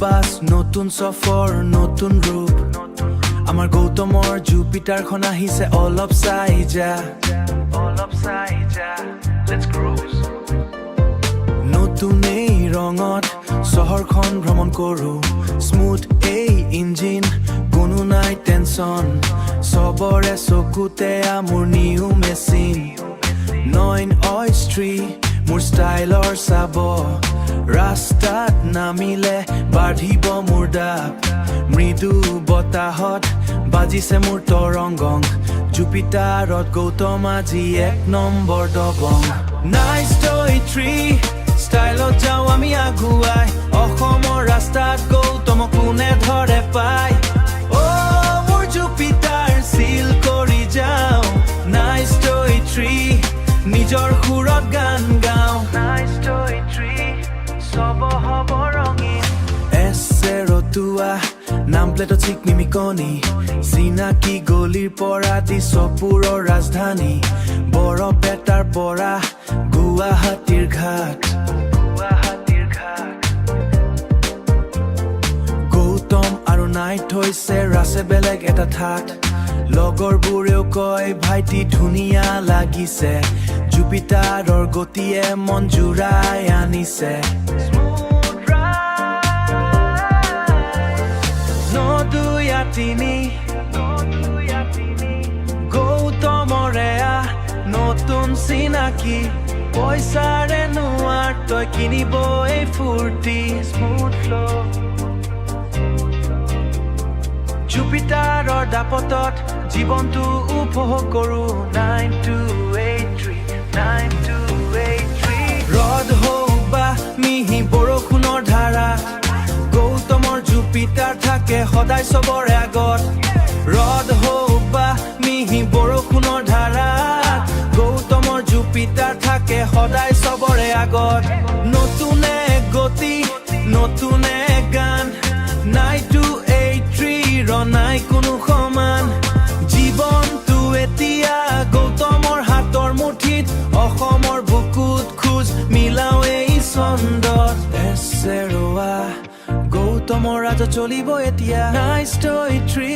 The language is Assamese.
বাস নতুন সফৰ নতুন ৰূপ আমাৰ গৌতমৰ জুপিটাৰখন আহিছে অলপ চাই যা Let's cruise নতুন এই ৰঙত চহৰখন ভ্ৰমণ কৰো স্মুথ এই ইঞ্জিন কোনো নাই টেনচন সবৰে চকুতে মোৰ নিউ মেচিন 9 অয়স্ট্ৰী মোৰ ষ্টাইলৰ চাব ৰাস্তাত নামিলে বাঢ়িব মোৰ ডাব মৃদু বতাহত বাজিছে মোৰ তৰংগং জুপিটাৰত গৌতম আজি 1 number Dabangg nice toy tree ষ্টাইলত যাওঁ আমি আগুৱাই অসমৰ ৰাস্তাত গৌতম কোনে ধৰে পায় অ' মোৰ জুপিটাৰ চিল কৰি যাওঁ নাইচ টয় ট্ৰী নিজৰ সুৰত গান গাওঁ নাইচ টয় ট্ৰী সব হব ৰঙীন এছে ৰতুৱা নাম প্লেটত চিকনি মিকনি চিনাকি গলিৰ পৰা দি চপুৰৰ ৰাজধানী বৰপেটাৰ পৰা গুৱাহাটীৰ ঘাট গৌতম আৰু নাইট হৈছে ৰাছে বেলেগ এটা ঠাট লগৰবোৰেও কয় ভাইটি ধুনীয়া লাগিছে জুপিটাৰৰ গতিয়ে মন জুৰাই আনিছে গৌতমৰে নতুন চিনাকি পইচাৰে নোৱাৰ তই কিনিব এই ফূৰ্তি স্মুথ ফ্ল' জুপিটাৰৰ দাপতত জীৱনটো উপভোগ কৰো 9283 ৰদ হওক বা মিহি বৰষুণৰ ধাৰা গৌতমৰ জুপিটাৰ থাকে সদায় চবৰে আগত ৰদ হওক বা মিহি বৰষুণৰ ধাৰা গৌতমৰ জুপিটাৰ থাকে সদায় চবৰে আগত নতুনে গতি নতুনে গান 9283 নাই কোনো সমান জীৱনটো এতিয়া গৌতমৰ হাতৰ মুঠিত অসমৰ বুকুত খোজ মিলাও এই ছন্দত এছে ৰোৱা গৌতমৰ ৰাজ চলিব এতিয়া নাইচ টয় ট্ৰী